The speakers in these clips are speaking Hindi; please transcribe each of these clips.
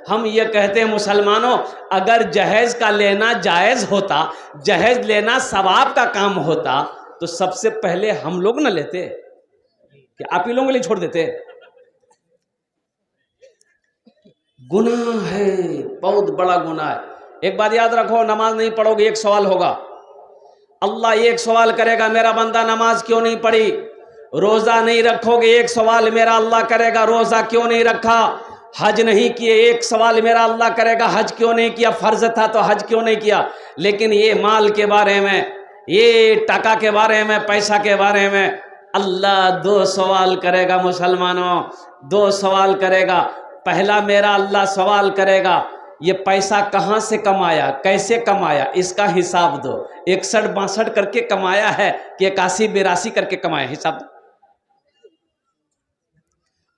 हम ये कहते हैं मुसलमानों, अगर जहेज का लेना जायज़ होता, जहेज लेना सवाब का काम होता, तो सबसे पहले हम लोग न लेते कि आप ही लोगों के लिए छोड़ देते। गुनाह है, बहुत बड़ा गुनाह है। एक बात याद रखो, नमाज नहीं पढ़ोगे एक सवाल होगा, अल्लाह एक सवाल करेगा, मेरा बंदा नमाज क्यों नहीं पढ़ी। रोज़ा नहीं रखोगे एक सवाल मेरा अल्लाह करेगा, रोज़ा क्यों नहीं रखा। हज नहीं किए एक सवाल मेरा अल्लाह करेगा, हज क्यों नहीं किया, फ़र्ज था तो हज क्यों नहीं किया। लेकिन ये माल के बारे में, ये टका के बारे में, पैसा के बारे में अल्लाह दो सवाल करेगा मुसलमानों, दो सवाल करेगा। पहला मेरा अल्लाह सवाल करेगा, ये पैसा कहाँ से कमाया, कैसे कमाया, इसका हिसाब दो। 61-62 करके कमाया है कि 81-82 करके कमाया, हिसाब दो।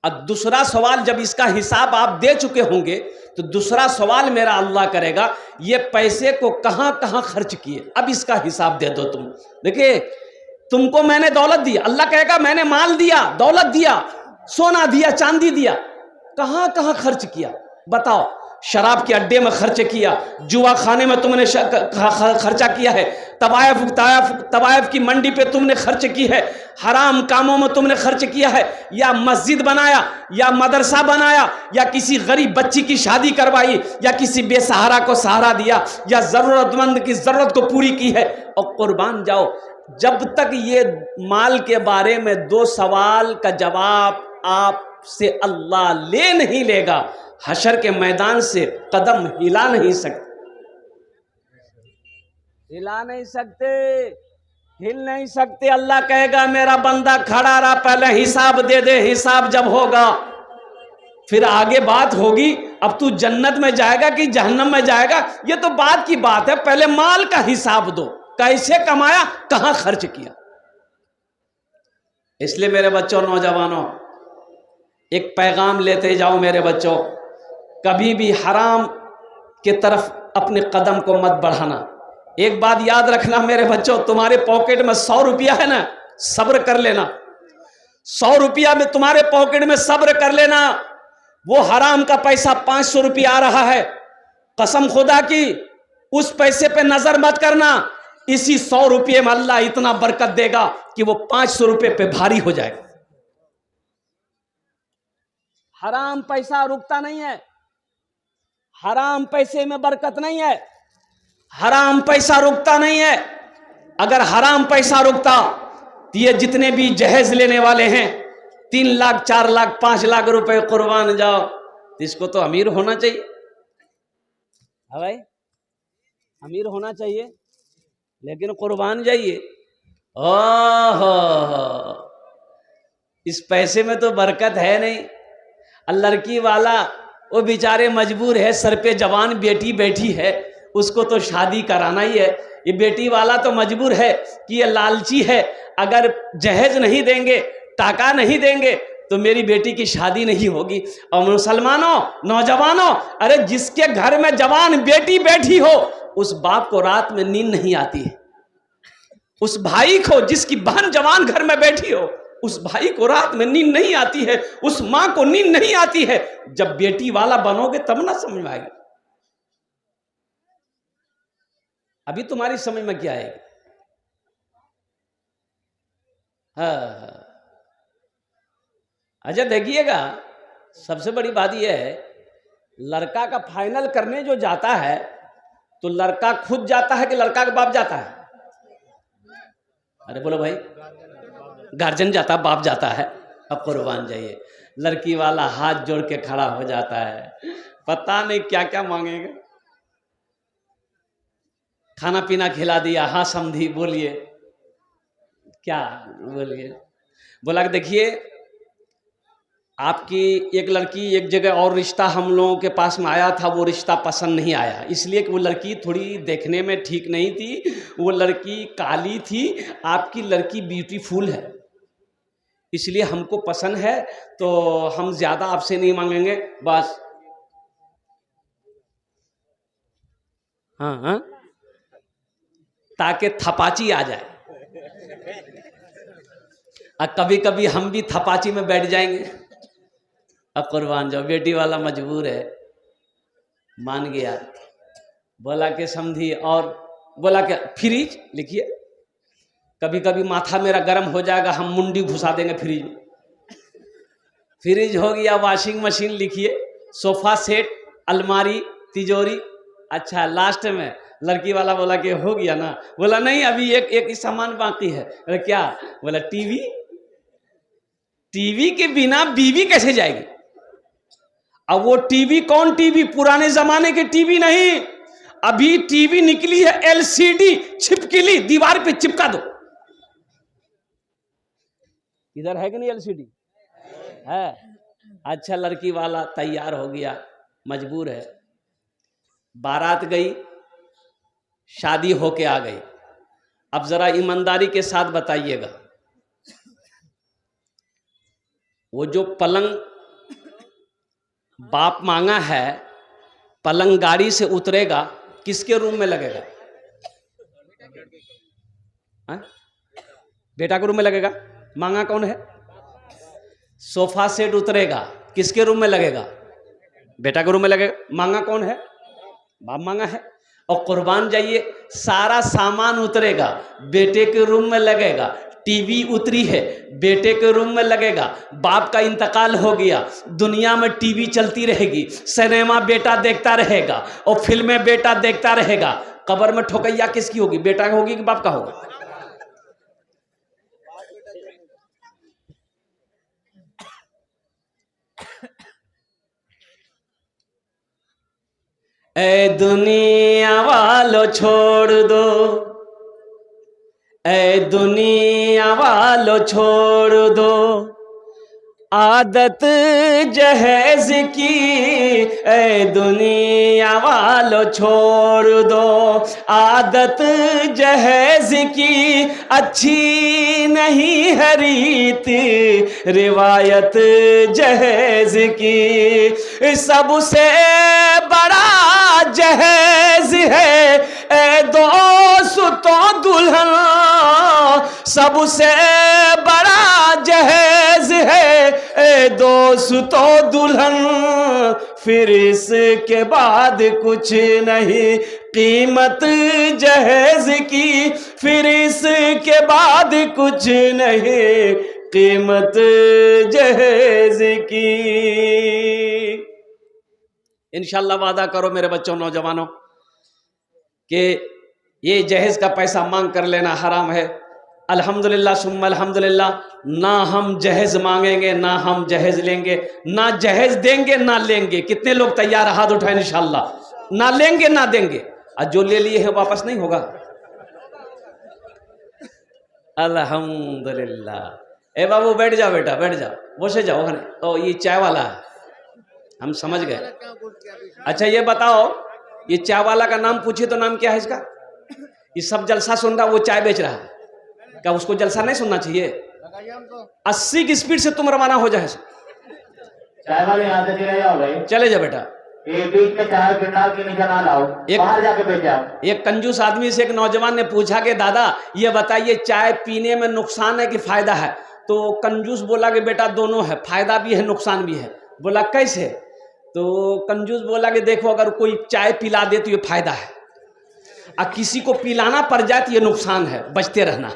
और दूसरा सवाल, जब इसका हिसाब आप दे चुके होंगे तो दूसरा सवाल मेरा अल्लाह करेगा, ये पैसे को कहाँ कहाँ खर्च किए, अब इसका हिसाब दे दो तुम। देखिए, तुमको मैंने दौलत दी, अल्लाह कहेगा मैंने माल दिया, दौलत दिया, सोना दिया, चांदी दिया, कहाँ कहाँ खर्च किया बताओ। शराब के अड्डे में खर्च किया, जुआ खाने में तुमने खर्चा किया है, तवायफ की मंडी पे तुमने खर्च की है, हराम कामों में तुमने खर्च किया है, या मस्जिद बनाया, या मदरसा बनाया, या किसी गरीब बच्ची की शादी करवाई, या किसी बेसहारा को सहारा दिया, या ज़रूरतमंद की ज़रूरत को पूरी की है। और कुर्बान जाओ, जब तक ये माल के बारे में दो सवाल का जवाब आपसे अल्लाह ले नहीं लेगा, हशर के मैदान से कदम हिला नहीं सकते, हिला नहीं सकते, हिल नहीं सकते। अल्लाह कहेगा मेरा बंदा खड़ा रहा, पहले हिसाब दे दे, हिसाब जब होगा फिर आगे बात होगी। अब तू जन्नत में जाएगा कि जहन्नम में जाएगा, ये तो बात की बात है, पहले माल का हिसाब दो, कैसे कमाया, कहां खर्च किया। इसलिए मेरे बच्चों, नौजवानों, एक पैगाम लेते जाओ मेरे बच्चों, कभी भी हराम के तरफ अपने कदम को मत बढ़ाना। एक बात याद रखना मेरे बच्चों, तुम्हारे पॉकेट में 100 रुपया है ना, सब्र कर लेना। 100 रुपया में तुम्हारे पॉकेट में सब्र कर लेना। वो हराम का पैसा 500 रुपया आ रहा है, कसम खुदा की उस पैसे पे नजर मत करना। इसी 100 रुपये में अल्लाह इतना बरकत देगा कि वो 500 रुपये पे भारी हो जाएगा। हराम पैसा रुकता नहीं है, हराम पैसे में बरकत नहीं है, हराम पैसा रुकता नहीं है। अगर हराम पैसा रुकता तो ये जितने भी जहेज लेने वाले हैं, 3 लाख 4 लाख 5 लाख रुपए कुर्बान जाओ, तो इसको तो अमीर होना चाहिए। हाँ भाई, अमीर होना चाहिए, लेकिन कुर्बान जाइए। ओहो, इस पैसे में तो बरकत है नहीं। लड़की वाला वो बेचारे मजबूर है, सर पे जवान बेटी बैठी है, उसको तो शादी कराना ही है। ये बेटी वाला तो मजबूर है कि ये लालची है, अगर जहेज नहीं देंगे, टाका नहीं देंगे तो मेरी बेटी की शादी नहीं होगी। और मुसलमानों, नौजवानों, अरे जिसके घर में जवान बेटी बैठी हो, उस बाप को रात में नींद नहीं आती है। उस भाई को, जिसकी बहन जवान घर में बैठी हो, उस भाई को रात में नींद नहीं आती है, उस मां को नींद नहीं आती है। जब बेटी वाला बनोगे तब ना समझ में आएगी। अभी तुम्हारी समझ में क्या आएगी? हाँ, अच्छा देखिएगा, सबसे बड़ी बात यह है, लड़का का फाइनल करने जो जाता है तो लड़का खुद जाता है कि लड़का का बाप जाता है? अरे बोलो भाई, गार्जियन जाता, बाप जाता है। अब कुर्बान जाइए, लड़की वाला हाथ जोड़ के खड़ा हो जाता है, पता नहीं क्या क्या मांगेगा। खाना पीना खिला दिया, हाँ समझी, बोलिए क्या, बोलिए। बोला कि देखिए, आपकी एक लड़की, एक जगह और रिश्ता हम लोगों के पास में आया था, वो रिश्ता पसंद नहीं आया, इसलिए कि वो लड़की थोड़ी देखने में ठीक नहीं थी, वो लड़की काली थी, आपकी लड़की ब्यूटीफुल है, इसलिए हमको पसंद है, तो हम ज़्यादा आपसे नहीं मांगेंगे, बस। हाँ हाँ, ताकि थपाची आ जाए। और कभी कभी हम भी थपाची में बैठ जाएंगे। अब कुर्बान जाओ, बेटी वाला मजबूर है, मान गया। बोला कि समझी, और बोला कि फ्रिज लिखिए, कभी कभी माथा मेरा गर्म हो जाएगा, हम मुंडी घुसा देंगे फ्रिज में। फ्रिज हो गया, वॉशिंग मशीन लिखिए, सोफा सेट, अलमारी, तिजोरी। अच्छा, लास्ट में लड़की वाला बोला कि हो गया ना? बोला नहीं, अभी एक ही सामान बाकी है। बोला क्या? बोला टीवी। टीवी के बिना बीवी कैसे जाएगी? अब वो टीवी कौन टीवी? पुराने जमाने के टीवी नहीं, अभी टीवी निकली है एलसीडी, छिपकली, दीवार पे चिपका दो। इधर है कि नहीं एलसीडी? है। अच्छा, लड़की वाला तैयार हो गया, मजबूर है, बारात गई, शादी होके आ गई। अब जरा ईमानदारी के साथ बताइएगा, वो जो पलंग बाप मांगा है, पलंग गाड़ी से उतरेगा, किसके रूम में लगेगा? बेटा के रूम में लगेगा। मांगा कौन है? सोफा सेट उतरेगा, किसके रूम में लगेगा? बेटा के रूम में लगेगा। मांगा कौन है? बाप मांगा है। और कुर्बान जाइए, सारा सामान उतरेगा, बेटे के रूम में लगेगा। टीवी उतरी है, बेटे के रूम में लगेगा। बाप का इंतकाल हो गया, दुनिया में टीवी चलती रहेगी, सिनेमा बेटा देखता रहेगा और फिल्में बेटा देखता रहेगा। कब्र में ठोकैया किसकी होगी? बेटा का होगी कि बाप का होगा? ए दुनिया वालों छोड़ दो, ए दुनिया वालों छोड़ दो आदत जहेज की, ए दुनिया वालों छोड़ दो आदत जहेज की। अच्छी नहीं है रीत रिवायत जहेज की। सबसे बड़ा जहेज है ए दोस्तों दुल्हन, सबसे बड़ा जहेज है ए दोस्तों दुल्हन। फिर इसके बाद कुछ नहीं कीमत जहेज की, फिर इसके बाद कुछ नहीं कीमत जहेज की। इंशाल्लाह वादा करो मेरे बच्चों, नौजवानों, कि ये जहेज का पैसा मांग कर लेना हराम है। अल्हम्दुलिल्लाह सुम्मा अल्हम्दुलिल्लाह, ना हम जहेज मांगेंगे, ना हम जहेज लेंगे, ना जहेज देंगे ना लेंगे। कितने लोग तैयार? हाथ उठाए इंशाल्लाह। ना लेंगे ना देंगे, और जो ले लिए हैं वापस नहीं होगा। अल्हम्दुलिल्लाह। ए बाबू बैठ जाओ, बेटा बैठ जाओ, बसे जाओ। तो ये चाय वाला है, हम समझ गए। अच्छा ये बताओ, ये चाय वाला का नाम पूछे तो नाम क्या है इसका? ये सब जलसा सुन रहा, वो चाय बेच रहा है, क्या उसको जलसा नहीं सुनना चाहिए? 80 की स्पीड से तुम रवाना हो जाए। चाय वाले यहाँ से चले जाओ भाई, चले जाओ बेटा। बीच में चाय फिरनाल के नीचे ना लाओ, बाहर जाके बेच जाओ। एक कंजूस आदमी से एक नौजवान ने पूछा कि दादा ये बताइए, चाय पीने में नुकसान है कि फायदा है? तो कंजूस बोला कि बेटा दोनों है, फायदा भी है नुकसान भी है। बोला कैसे? तो कंजूस बोला कि देखो, अगर कोई चाय पिला दे तो ये फायदा है, और किसी को पिलाना पड़ जाए तो ये नुकसान है, बचते रहना,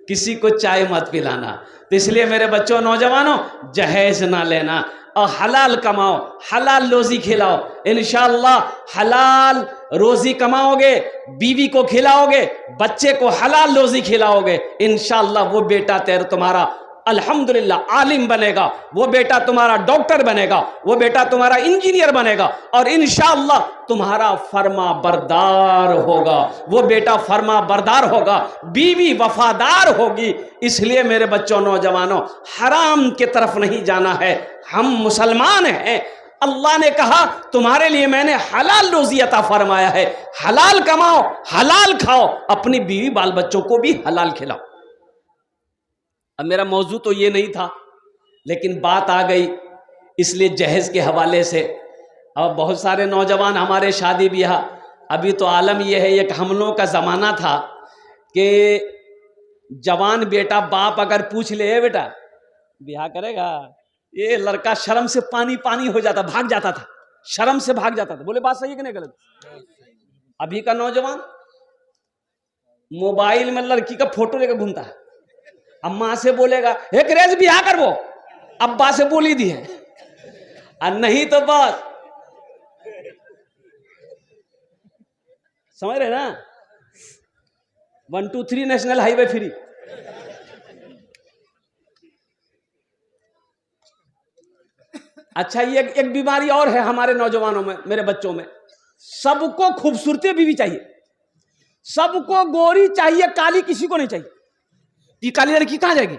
किसी को चाय मत पिलाना। तो इसलिए मेरे बच्चों, नौजवानों, जहेज ना लेना और हलाल कमाओ, हलाल रोजी खिलाओ। इंशाअल्लाह हलाल रोजी कमाओगे, बीवी को खिलाओगे, बच्चे को हलाल रोजी खिलाओगे, इंशाअल्लाह वो बेटा तुम्हारा अल्हम्दुलिल्लाह आलिम बनेगा, वो बेटा तुम्हारा डॉक्टर बनेगा, वो बेटा तुम्हारा इंजीनियर बनेगा, और इंशाअल्लाह तुम्हारा फर्मा बरदार होगा, वो बेटा फर्मा बरदार होगा, बीवी वफादार होगी। इसलिए मेरे बच्चों, नौजवानों, हराम की तरफ नहीं जाना है। हम मुसलमान हैं, अल्लाह ने कहा तुम्हारे लिए मैंने हलाल रोजी अता फरमाया है, हलाल कमाओ, हलाल खाओ, अपनी बीवी बाल बच्चों को भी हलाल खिलाओ। अब मेरा मौजू तो ये नहीं था, लेकिन बात आ गई, इसलिए जहेज के हवाले से। अब बहुत सारे नौजवान हमारे शादी ब्याह, अभी तो आलम यह है, एक हम लोगों का ज़माना था कि जवान बेटा बाप अगर पूछ ले बेटा ब्याह करेगा, ये लड़का शर्म से पानी पानी हो जाता, भाग जाता था। शर्म से भाग जाता था। बोले बात सही है कि नहीं गलत? अभी का नौजवान मोबाइल में लड़की का फोटो लेकर घूमता है। अम्मा से बोलेगा एक रेज बिहार कर, वो अब्बा से बोली दी है, और नहीं तो बस समझ रहे ना, 1 2 3 नेशनल हाईवे फ्री। अच्छा, ये एक बीमारी और है हमारे नौजवानों में, मेरे बच्चों में, सबको खूबसूरती बीवी चाहिए, सबको गोरी चाहिए, काली किसी को नहीं चाहिए। ये काली लड़की कहां जाएगी?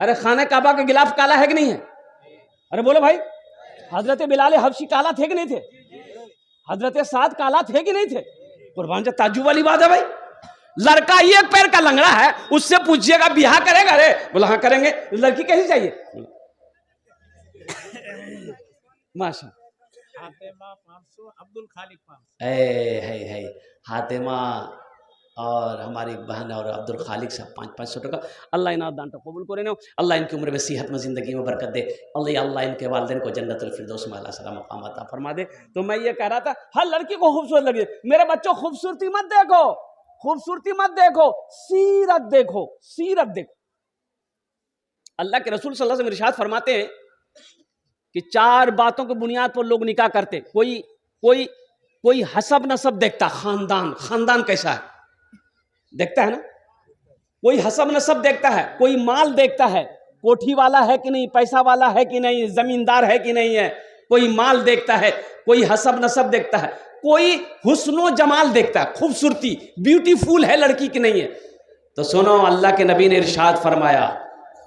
अरे खाने काबा के गिलाफ काला है कि नहीं है? अरे बोलो भाई, हजरत बिलाल हबशी काला थे कि नहीं थे? हजरत साद काला थे कि नहीं थे? कुर्बान जा, ताज्जुब वाली बात है भाई। लड़का एक पैर का लंगड़ा है, उससे पूछिएगा ब्याह करेगा? अरे बोला हाँ करेंगे। लड़की कैसी चाहिए? माशा हातिमा 500, अब्दुल खालिक 500। है हातिमा और हमारी बहन और अब्दुल खालिक साहब 500 टका। अल्लाह इनात दान कबूल करे ना, अल्लाह इनकी उम्र में सेहत में ज़िंदगी में बरकत दे, अल्लाह इनके वालिदैन को जन्नतुल फिरदौस में अल्लाह सलाम मकाम अता फरमा दे। तो मैं ये कह रहा था, हर लड़की को खूबसूरत लगे। मेरे बच्चों, खूबसूरती मत देखो, खूबसूरती मत देखो, सीरत देखो, सीरत देखो। अल्लाह के रसूल सल्लल्लाहु अलैहि वसल्लम इरशाद फरमाते हैं कि 4 बातों की बुनियाद पर लोग निकाह करते। कोई हसब नसब देखता, खानदान कैसा है देखता है ना, कोई हसब नसब देखता है, कोई माल देखता है, कोठी वाला है कि नहीं, पैसा वाला है कि नहीं, जमींदार है कि नहीं है, कोई माल देखता है, कोई हसब नसब देखता है, कोई हुस्नो जमाल देखता है, खूबसूरती ब्यूटीफुल है लड़की की नहीं है। तो सुनो, अल्लाह के नबी ने इरशाद फरमाया,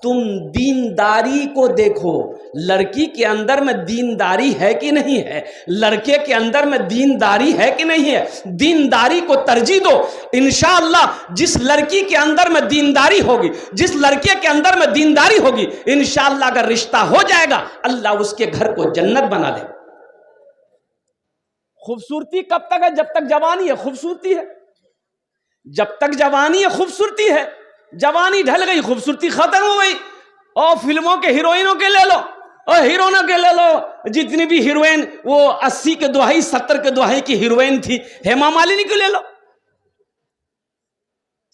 तुम दीनदारी को देखो, लड़की के अंदर में दीनदारी है कि नहीं है, लड़के के अंदर में दीनदारी है कि नहीं है, दीनदारी को तरजीह दो। इंशाअल्लाह जिस लड़की के अंदर में दीनदारी होगी, जिस लड़के के अंदर में दीनदारी होगी, इंशाअल्लाह अगर रिश्ता हो जाएगा, अल्लाह उसके घर को जन्नत बना दे। खूबसूरती कब तक है? जब तक जवानी है खूबसूरती है, जब तक जवानी है खूबसूरती है। जवानी ढल गई, खूबसूरती खत्म हो गई। और फिल्मों के हीरोइनों के ले लो और हीरोइनों के ले लो, जितनी भी हीरोइन वो 80 के दुहाई 70 के दुहाई की हीरोइन थी, हेमा मालिनी को ले लो,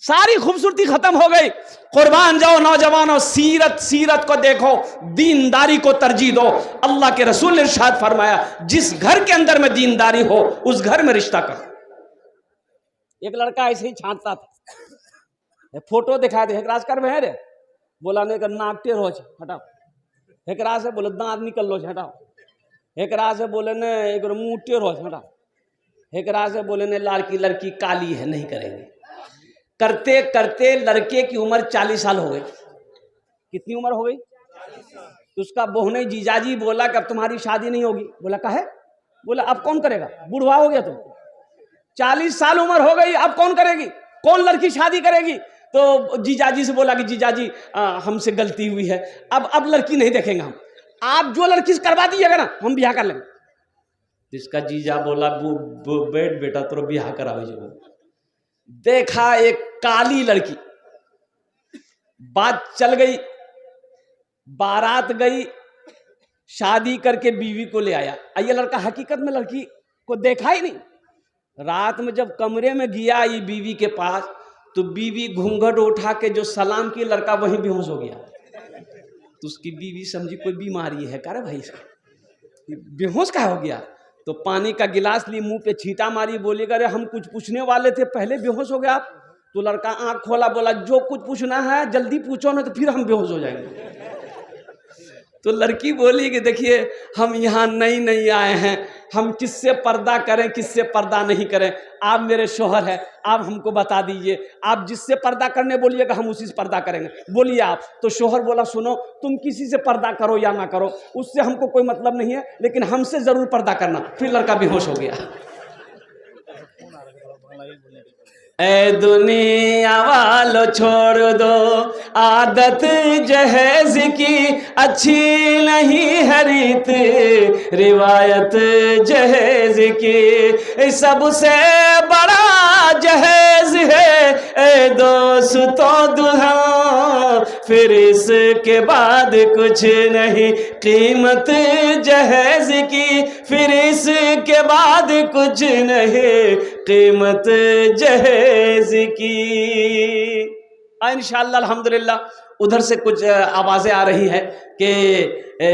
सारी खूबसूरती खत्म हो गई। कुर्बान जाओ नौजवानों, सीरत को देखो, दीनदारी को तरजीह दो। अल्लाह के रसूल ने इरशाद फरमाया, जिस घर के अंदर में दीनदारी हो उस घर में रिश्ता करो। एक लड़का ऐसे ही छांटता था, फोटो दिखा दे, एकराज कर रे, बोला नहीं कर नाक टेढ़ हो हटाओ, एकरा से बोले दांत निकल लो हटाओ, एकरा से बोले न एक मुंह टेढ़ हो हटाओ, एकरा से बोले न लड़की काली है नहीं करेंगे। करते करते लड़के की उम्र 40 साल हो गई। कितनी उम्र हो गई? तो उसका बहने जीजाजी बोला कि अब तुम्हारी शादी नहीं होगी। बोला काहे? बोला अब कौन करेगा, बुढ़वा हो गया तुम, 40 साल उम्र हो गई, अब कौन करेगी, कौन लड़की शादी करेगी? तो जीजाजी से बोला कि जीजाजी हमसे गलती हुई है, अब लड़की नहीं देखेंगे हम, आप जो लड़की से करवा दीजिएगा ना हम ब्याह कर लेंगे। इसका जीजा बोला बैठ बेटा तो ब्याह करावे जो। देखा एक काली लड़की, बात चल गई, बारात गई, शादी करके बीवी को ले आया। ये लड़का हकीकत में लड़की को देखा ही नहीं। रात में जब कमरे में गया ये बीवी के पास, तो बीवी घूंघट उठा के जो सलाम की, लड़का वहीं बेहोश हो गया। तो उसकी बीवी समझी कोई बीमारी है, कह रहे भाई इसका बेहोश का हो गया। तो पानी का गिलास ली, मुंह पे छींटा मारी, बोली अरे हम कुछ पूछने वाले थे, पहले बेहोश हो गया आप। तो लड़का आंख खोला, बोला जो कुछ पूछना है जल्दी पूछो ना, तो फिर हम बेहोश हो जाएंगे। तो लड़की बोली कि देखिए हम यहाँ नई आए हैं, हम किससे पर्दा करें किससे पर्दा नहीं करें, आप मेरे शोहर हैं, आप हमको बता दीजिए, आप जिससे पर्दा करने बोलिएगा हम उसी से पर्दा करेंगे, बोलिए आप। तो शोहर बोला सुनो, तुम किसी से पर्दा करो या ना करो उससे हमको कोई मतलब नहीं है, लेकिन हमसे जरूर पर्दा करना। फिर लड़का बेहोश हो गया। ए दुनिया वालों छोड़ दो आदत जहेज की, अच्छी नहीं है रीत रिवायत जहेज की, सबसे बड़ा जहेज है ए दोस्तों दुल्हन फिर इसके बाद कुछ नहीं कीमत जहेज की, फिर इसके बाद कुछ नहीं कीमत जहेज की। इंशाअल्लाह अल्हम्दुलिल्लाह। उधर से कुछ आवाज़ें आ रही हैं कि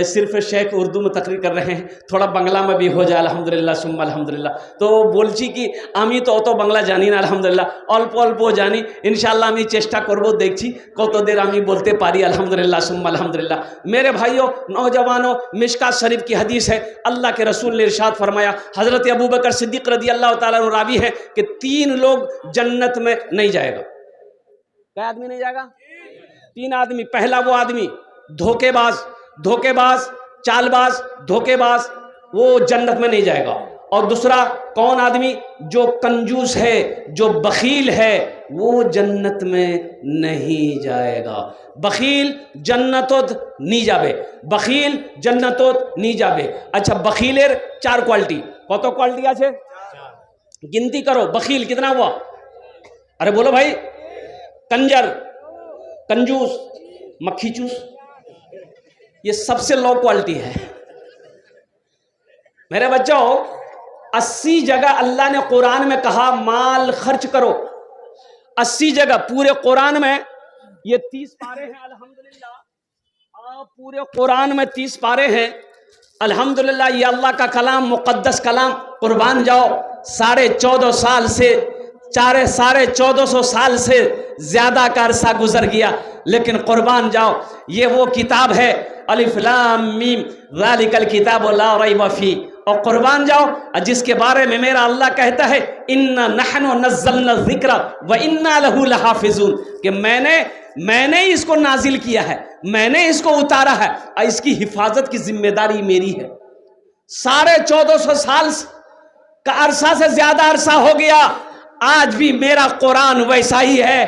सिर्फ शेख उर्दू में तकरीर कर रहे हैं, थोड़ा बांग्ला में भी हो जाए अल्हम्दुलिल्लाह सुम्मा अल्हम्दुलिल्लाह। तो बोलছি कि আমি তো অত বাংলা জানি না আলহামদুলিল্লাহ, অল্প অল্প জানি। ইনশাআল্লাহ আমি চেষ্টা করব, দেখছি কতদের আমি বলতে পারি আলহামদুলিল্লাহ सुम्मा अल्हम्दुलिल्लाह। मेरे भाइयों नौजवानों, मिशकात शरीफ की हदीस है, अल्लाह के रसूल ने इरशाद फरमाया, हज़रत अबू बकर सिद्दीक़ रज़ी अल्लाह ताला अन्हु रावी है कि 3 लोग जन्नत में नहीं जाएगा। क्या आदमी नहीं जाएगा? 3 आदमी। पहला वो आदमी धोखेबाज, चालबाज, धोखेबाज, वो जन्नत में नहीं जाएगा। और दूसरा कौन आदमी? जो कंजूस है, जो बखील है, वो जन्नत में नहीं जाएगा। बखील जन्नतोत नहीं जाबे, बखील जन्नतोत नहीं जाबे। अच्छा, बखीलेर 4 क्वालिटी। कत क्वालिटी आछे? गिनती करो। बखील कितना हुआ? अरे बोलो भाई। कंजर, कंजूस, मक्खी चूस, ये सबसे लो क्वालिटी है। मेरे बच्चों, 80 जगह अल्लाह ने कुरान में कहा माल खर्च करो। 80 जगह पूरे कुरान में। ये 30 पारे हैं अल्हम्दुलिल्लाह। पूरे कुरान में 30 पारे हैं अल्हम्दुलिल्लाह। ये अल्लाह का कलाम, मुक़द्दस कलाम। कुर्बान जाओ, 14.5 साल से 1450 साल से ज़्यादा का अरसा गुजर गया, लेकिन कुर्बान जाओ, ये वो किताब है अलिफ लाम मीम ज़ालिकल किताबु ला रैब फी। और कुर्बान जाओ, जिसके बारे में मेरा अल्लाह कहता है इन्ना नहनु नज़्ज़लना ज़िक्रा व इन्ना लहू लहाफ़िज़ून, कि मैंने इसको नाजिल किया है, मैंने इसको उतारा है और इसकी हिफाजत की जिम्मेदारी मेरी है। 1450 साल का अरसा से ज़्यादा अरसा हो गया, आज भी मेरा कुरान वैसा ही है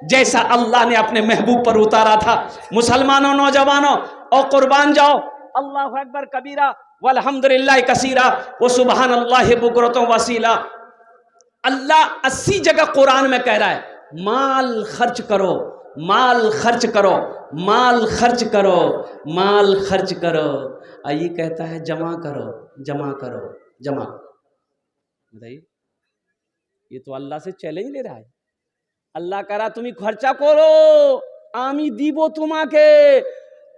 जैसा अल्लाह ने अपने महबूब पर उतारा था। मुसलमानों, नौजवानों, और कुर्बान जाओ। अल्लाहु अकबर कबीरा वल्हम्दुलिल्लाह कसीरा व सुबहानल्लाहि बुकरतुम वसीला। अल्लाह 80 जगह कुरान में कह रहा है माल खर्च करो, माल खर्च करो, माल खर्च करो, माल खर्च करो। ये कहता है जमा करो, जमा करो, जमा। बताइए, ये तो अल्लाह से चैलेंज ले रहा है। अल्लाह कह रहा तुम खर्चा करो, आमी दीबो तुम्हाके।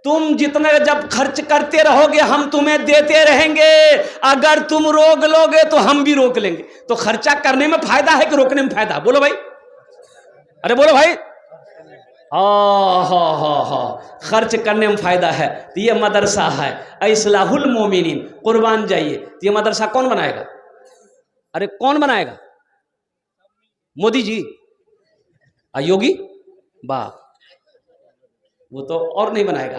तुम जितने जब खर्च करते रहोगे हम तुम्हें देते रहेंगे। अगर तुम रोक लोगे तो हम भी रोक लेंगे। तो खर्चा करने में फायदा है कि रोकने में फायदा? बोलो भाई, अरे बोलो भाई। हाँ, खर्च करने में फायदा है। तो ये मदरसा है इस्लाहुल मोमिनीन। कुर्बान जाइए। तो ये मदरसा कौन बनाएगा? अरे कौन बनाएगा? मोदी जी, योगी वाह, वो तो और नहीं बनाएगा।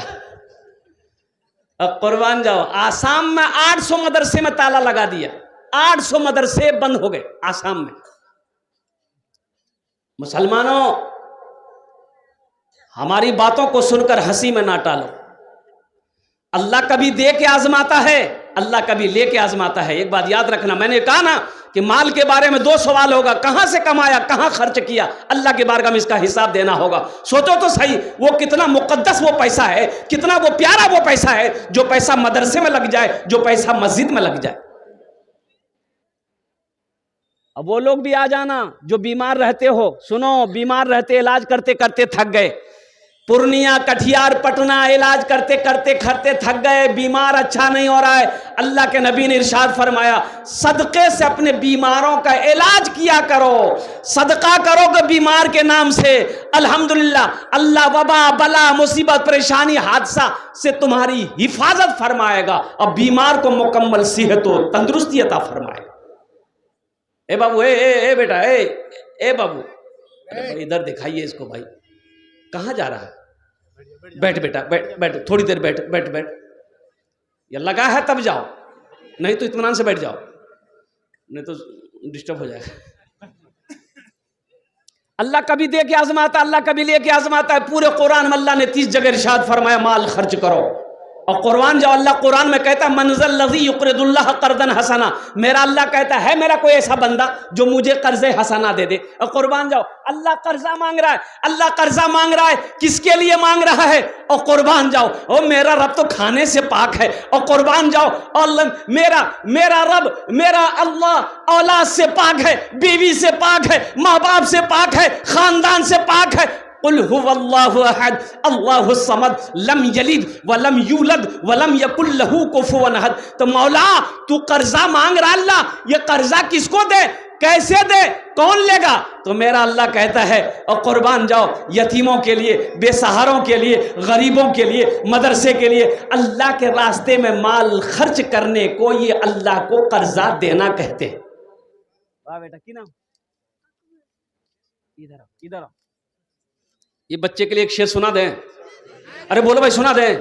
अब कुर्बान जाओ, आसाम में 800 मदरसे में ताला लगा दिया। 800 मदरसे बंद हो गए आसाम में। मुसलमानों, हमारी बातों को सुनकर हंसी में ना टालो। अल्लाह कभी दे के आजमाता है, अल्लाह कभी ले के आजमाता है। एक बात याद रखना, मैंने कहा ना कि माल के बारे में 2 सवाल होगा, कहां से कमाया, कहां खर्च किया। अल्लाह के बारगाह में इसका हिसाब देना होगा। सोचो तो सही, वो कितना मुकद्दस वो पैसा है, कितना वो प्यारा वो पैसा है, जो पैसा मदरसे में लग जाए, जो पैसा मस्जिद में लग जाए। अब वो लोग भी आ जाना जो बीमार रहते हो। सुनो, बीमार रहते, इलाज करते करते थक गए, पूर्णिया, कटिहार, पटना इलाज करते करते थक गए, बीमार अच्छा नहीं हो रहा है। अल्लाह के नबी ने इरशाद फरमाया सदक़े से अपने बीमारों का इलाज किया करो, सदका करोगे बीमार के नाम से, अल्हम्दुलिल्लाह अल्लाह वबा, बला, मुसीबत, परेशानी, हादसा से तुम्हारी हिफाजत फरमाएगा और बीमार को मुकम्मल सेहत और तंदुरुस्ती अता फरमाएगा। ए बाबू, ए बेटा, ए बाबू, इधर दिखाइए इसको। भाई कहाँ जा रहा है? बैठ बेटा, बैठ, थोड़ी देर बैठ बैठ बैठ। ये लगा है तब जाओ, नहीं तो इत्मीनान से बैठ जाओ, नहीं तो डिस्टर्ब हो जाएगा। अल्लाह कभी दे के आजमाता, अल्लाह कभी ले के आजमाता है। पूरे कुरान में अल्लाह ने 30 जगह इरशाद फरमाया माल खर्च करो, और कुरान जाओ, अल्लाह कुरान में कहता है मनज़ल लज़ी युक़रिदुल्लाह क़र्ज़न हसना, मेरा अल्लाह कहता है मेरा कोई ऐसा बंदा जो मुझे कर्ज़े हसना दे दे। और कुर्बान जाओ, अल्लाह कर्जा मांग रहा है, अल्लाह कर्जा मांग रहा है, किसके लिए मांग रहा है? और कुर्बान जाओ, ओ मेरा रब तो खाने से पाक है। और कुर्बान जाओ, और मेरा रब, मेरा अल्लाह औलाद से पाक है, बीवी से पाक है, माँ बाप से पाक है, खानदान से पाक है। कुल हुवल्लाहु अहद अल्लाहुस समद लम यलिद वलम यूलद वलम यकुल लहू कुफुवन अहद। तो मौला तू कर्जा मांग रहा, अल्लाह ये कर्जा किसको दे, कैसे दे, कौन लेगा? तो मेरा अल्लाह कहता है, और कुर्बान जाओ, यतीमों के लिए, बेसहारों के लिए, गरीबों के लिए, मदरसे के लिए, अल्लाह के रास्ते में माल खर्च करने को ये अल्लाह को कर्जा देना कहते हैं। वाह बेटा, की नाम? इधर आओ। ये बच्चे के लिए एक शेर सुना दें। अरे बोलो भाई, सुना दें।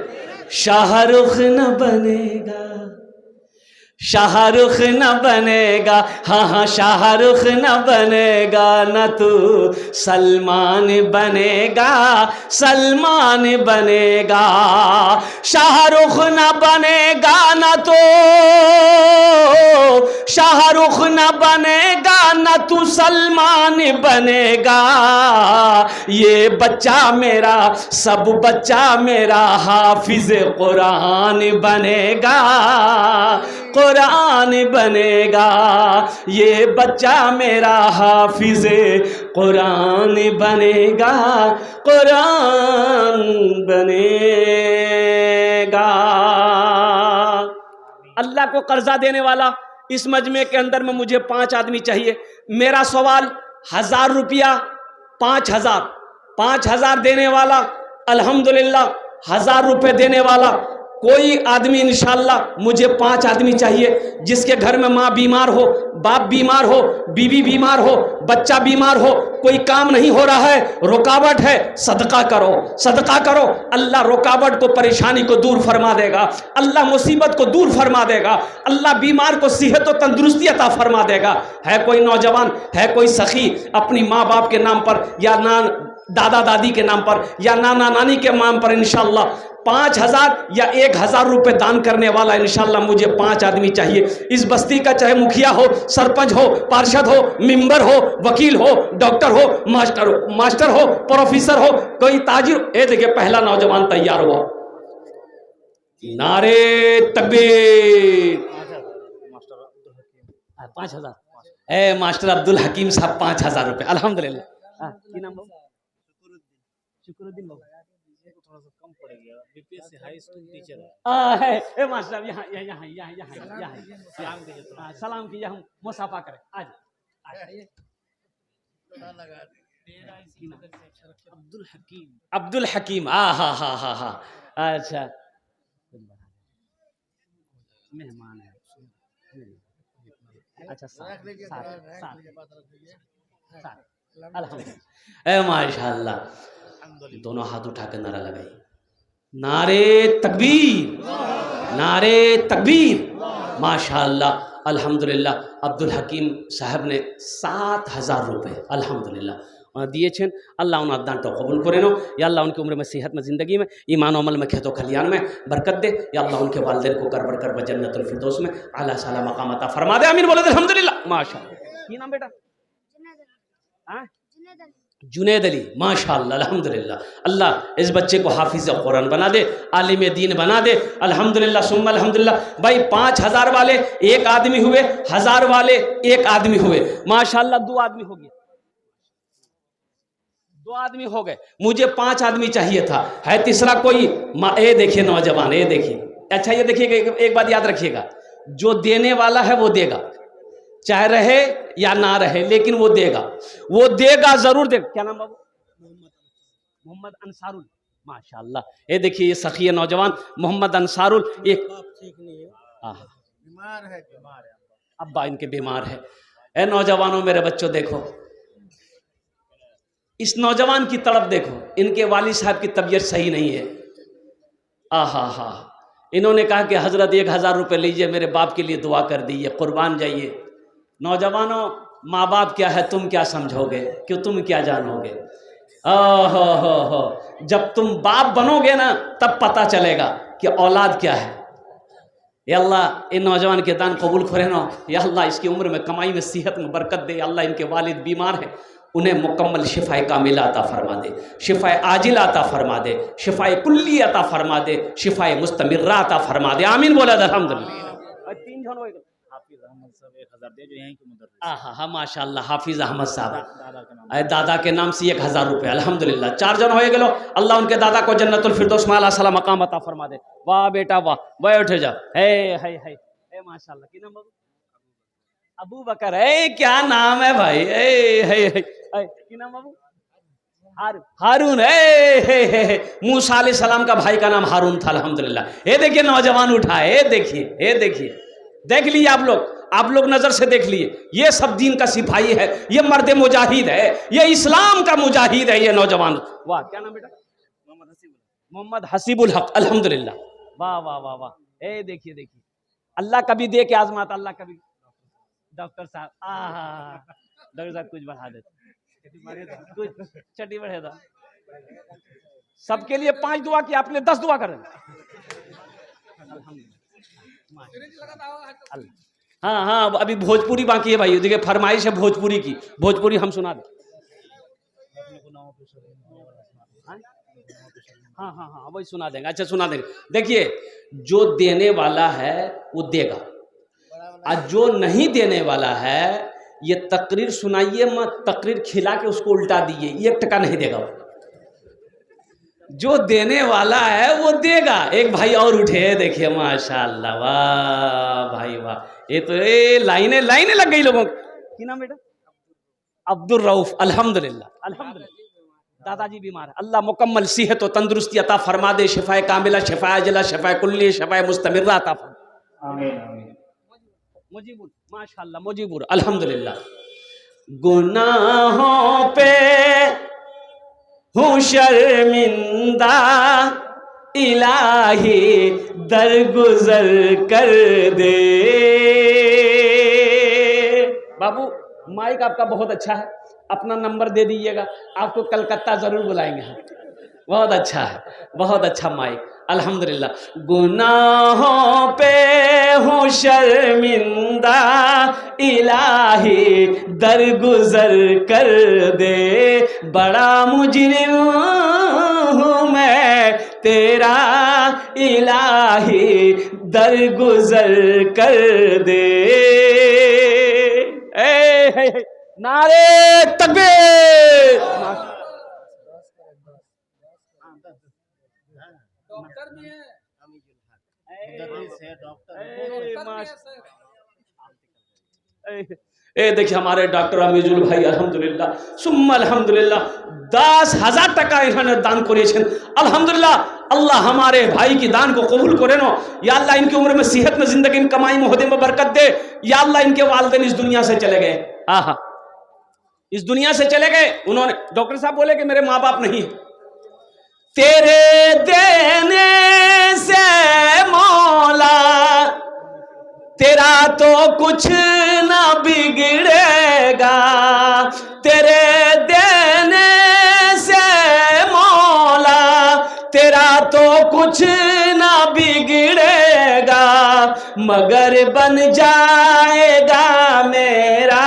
शाहरुख न बनेगा, शाहरुख न बनेगा, हाँ शाहरुख न बनेगा, न तू सलमान बनेगा, सलमान बनेगा। शाहरुख न बनेगा, न तो शाहरुख न बनेगा, न तू सलमान बनेगा। ये बच्चा मेरा, सब बच्चा मेरा हाफिज कुरान बनेगा, कुरान बनेगा। ये बच्चा मेरा हाफिज कुरान बनेगा, कुरान बनेगा। अल्लाह को कर्जा देने वाला इस मजमे के अंदर में मुझे 5 आदमी चाहिए। मेरा सवाल 1000 रुपया, 5000 देने वाला, अल्हम्दुलिल्लाह 1000 रुपये देने वाला कोई आदमी इंशाल्लाह। मुझे 5 आदमी चाहिए जिसके घर में माँ बीमार हो, बाप बीमार हो, बीवी बीमार हो, बच्चा बीमार हो, कोई काम नहीं हो रहा है, रुकावट है। सदका करो, सदका करो। अल्लाह रुकावट को, परेशानी को दूर फरमा देगा, अल्लाह मुसीबत को दूर फरमा देगा, अल्लाह बीमार को सेहत और तंदुरुस्ती अता फरमा देगा। है कोई नौजवान, है कोई सखी अपनी माँ बाप के नाम पर, या दादा दादी के नाम पर, या नाना नानी के नाम पर इंशाल्लाह 5000 या 1000 रुपये दान करने वाला इंशाल्लाह मुझे 5 आदमी चाहिए। इस बस्ती का चाहे मुखिया हो, सरपंच हो, पार्षद हो, मेंबर हो, वकील हो, डॉक्टर हो, मास्टर हो, प्रोफेसर हो, कोई ताजिर। ये देखिए पहला नौजवान तैयार हुआ। नारे तकबीर। 5000 ए मास्टर अब्दुल हकीम साहब 5000 रुपये, अल्हम्दुलिल्लाह। की नाम बाबू? शुक्रुद्दीन बाबू। थोड़ा सा कम पड़ेगा, बीपीएससी हाई स्कूल टीचर है। ए मास्टर यहाँ सलाम कीजिए, हम मुसाफा करें। आज अब्दुल हकीम हा। अच्छा मेहमान है। अच्छा साथ अल्हम्दुलिल्लाह, माशाअल्लाह। दोनों हाथ उठा कर नारा लगाई, नारे तकबीर, नारे तकबीर। माशाअल्लाह अल्हम्दुलिल्लाह। अब्दुल हकीम साहब ने 7000 रुपये अल्हम्दुलिल्लाह दिए छेन। अल्लाह उन दान तो कबूल करे नो। या अल्लाह उनकी उम्र में, सेहत में, ज़िंदगी में, ईमान अमल में, खेतों खलियान में बरकत दे। या अल्लाह उनके वालिदैन को कर बर जन्नतुल फिरदौस में आला साला मकाम अता फरमा दे। आमीन बोले अल्हम्दुलिल्लाह। माशाअल्लाह। की नाम बेटा? जुनैद अली। माशाअल्लाह अल्हम्दुलिल्लाह। अल्लाह इस बच्चे को हाफिज़ कुरान बना दे, आलिम दीन बना दे। अल्हम्दुलिल्लाह सुम्मा अल्हम्दुलिल्लाह। भाई 5000 वाले 1 आदमी हुए, 1000 वाले 1 आदमी हुए। माशाअल्लाह 2 आदमी हो गए, 2 आदमी हो गए। मुझे 5 आदमी चाहिए था। है तीसरा कोई? ये देखिए नौजवान, ये देखिए। अच्छा ये देखिएगा, एक बात याद रखिएगा, जो देने वाला है वो देगा, चाहे रहे या ना रहे, लेकिन वो देगा, वो देगा, जरूर देगा। क्या नाम बाबू? मोहम्मद अंसारुल। माशाअल्लाह। ये देखिए ये सखी नौजवान मोहम्मद अंसारुल। एक बीमार है, अब्बा इनके बीमार है। ए नौजवानों, मेरे बच्चों देखो, इस नौजवान की तड़प देखो। इनके वालिद साहब की तबीयत सही नहीं है। हा। इन्होंने कहा कि हजरत 1000 रुपये लीजिए, मेरे बाप के लिए दुआ कर दीजिए, कुर्बान जाइए। नौजवानों, माँ बाप क्या है तुम क्या समझोगे, क्यों तुम क्या जानोगे? जब तुम बाप बनोगे ना तब पता चलेगा। कि औलाद क्या है। या अल्लाह इन नौजवान के दान कबूल करे ना। या अल्लाह इसकी उम्र में, कमाई में, सेहत में बरकत दे। अल्लाह इनके वालिद बीमार हैं, उन्हें मुकम्मल शिफाए कामिला अता फरमा दे, शिफाए आजिला अता फरमा दे, शिफाए कुल्ली अता फरमा दे, शिफाए मुस्तमिर्रा अता फरमा दे। आमीन बोला अल्हम्दुलिल्लाह। 3 जन हो गए। हाफिज अहमद साहब 1000 दे, जो यहीं के मुदर्रिस हाँ हाँ माशाल्लाह, हाफिज अहमद साहब दादा के नाम। दादा के नाम से 1000 रुपये। अल्हम्दुलिल्लाह 4 जन हो गए। अल्लाह उनके दादा को जन्नतुल फिरदौस में आला सला मकाम अता फरमा दे। वाह बेटा वाह, वह उठे जा। है माशाल्लाह। की नाम बाबू? अबू बकर। क्या नाम है भाई? की नाम बाबू? हारून। मूसा अलैहि सलाम का भाई का नाम हारून था। अल्हम्दुलिल्लाह। ये देखिए नौजवान उठा है, देखिए देख लिए आप लोग नजर से देख लिए। ये सब दीन का सिपाही है, ये मर्द मुजाहिद है, ये इस्लाम का मुजाहिद है ये नौजवान। वाह, क्या नाम बेटा? मोहम्मद हसीबुल हक। अल्हम्दुलिल्लाह। वाह वाह वाह वाह। देखिए अल्लाह कभी दे के आजमाता, अल्लाह कभी। डॉक्टर साहब डॉक्टर साहब कुछ बढ़ा देते, कुछ चटी बढ़े था। सबके लिए 5 दुआ की, आपने 10 दुआ करें। हाँ अभी भोजपुरी बाकी है भाई। देखिए फरमाइश है भोजपुरी की, भोजपुरी हम सुना दें। हाँ वही सुना देंगे। अच्छा सुना देंगे। देखिए जो देने वाला है वो देगा, और जो नहीं देने वाला है ये तकरीर सुनाइए मत, तकरीर खिला के उसको उल्टा दिए, 1 टका नहीं देगा। जो देने वाला है वो देगा। एक भाई और उठे, देखिए माशाल्लाह, वाह भाई वाह। ये तो लाइनें लग गई लोगों की। नाम बेटा? अब्दुल रऊफ। अल्हम्दुलिल्लाह। दादाजी बीमार है, अल्लाह मुकम्मल सेहत और तंदुरुस्ती अता फरमा दे। शिफाए कामिला, शिफाए अजला, शिफाए कुल्ली, शिफाए मुस्तमिर्रा अता फरमा। आमीन। मुजीबुर, माशाल्लाह मुजीबुर। अल्हम्दुलिल्लाह। गुनाहों पे हूँ शर्मिंदा, इलाही दरगुजर कर दे। बाबू माइक आपका बहुत अच्छा है, अपना नंबर दे दीजिएगा, आपको कलकत्ता जरूर बुलाएंगे हम। बहुत अच्छा है, बहुत अच्छा माइक। अल्हम्दुलिल्लाह। गुनाहों पे हूँ शर्मिंदा, इलाही दरगुजर कर दे। बड़ा मुजरिम हूँ मैं तेरा, इलाही दरगुजर कर दे। नारे तकबीर। डॉक्टर भी है, देखिए हमारे डॉक्टर अमीजुल भाई अल्हम्दुलिल्लाह सुम्मा अल्हम्दुलिल्लाह 10,000 টাকা इन्होंने दान करिए। अल्हम्दुलिल्लाह। अल्लाह हमारे भाई की दान को कबूल करे नो। या अल्लाह इनकी उम्र में, सेहत में, जिंदगी में, कमाई में, ओहदे में बरकत दे। या अल्लाह इनके वालिदैन इस दुनिया से चले गए। इस दुनिया से चले गए। उन्होंने, डॉक्टर साहब बोले कि मेरे माँ बाप नहीं है। तेरे देने से मौला तेरा तो कुछ ना बिगड़ेगा। तेरे देने से मौला तेरा तो कुछ ना बिगड़ेगा, मगर बन जाएगा मेरा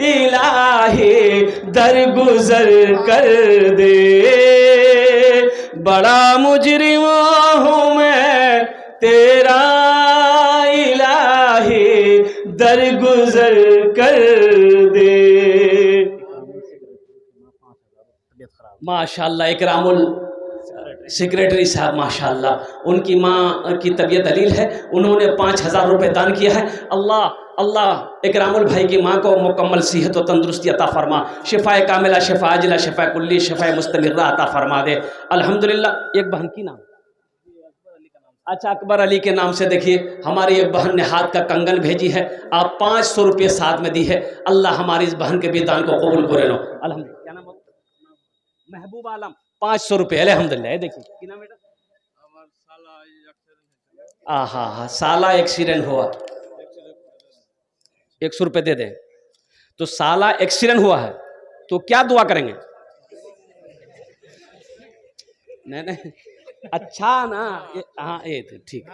इलाही दरगुजर कर दे। बड़ा मुजरिम हूँ मैं तेरा, इलाही दरगुजर कर दे। माशाल्लाह इकरामुल सेक्रेटरी साहब माशाल्लाह, उनकी माँ की तबीयत दलील है, उन्होंने 5,000 रुपये दान किया है। अल्लाह इकरामुल भाई की माँ को मुकम्मल सेहत और तंदुरुस्ती अता फरमा, शिफाए कामिला, शिफा अजला, शिफा कुल्ली, शिफाए मुस्तमिर्रा अता फरमा दे। अल्हम्दुलिल्लाह। एक बहन की नाम, अच्छा अकबर अली के नाम से देखिए हमारी एक बहन ने हाथ का कंगन भेजी है, आप 500 रुपये साथ में दी है। अल्लाह हमारी इस बहन के भी दान को कबूल करे नो। अल्हम्दुलिल्लाह। क्या नाम? महबूब आलम। 500 रुपये। अल्हम्दुलिल्लाह। देखिए क्या नाम बेटा? साला एक्सीडेंट हुआ, 100 रुपये दे दे। तो साला एक्सीडेंट हुआ है तो क्या दुआ करेंगे? नहीं अच्छा ना हाँ ये ठीक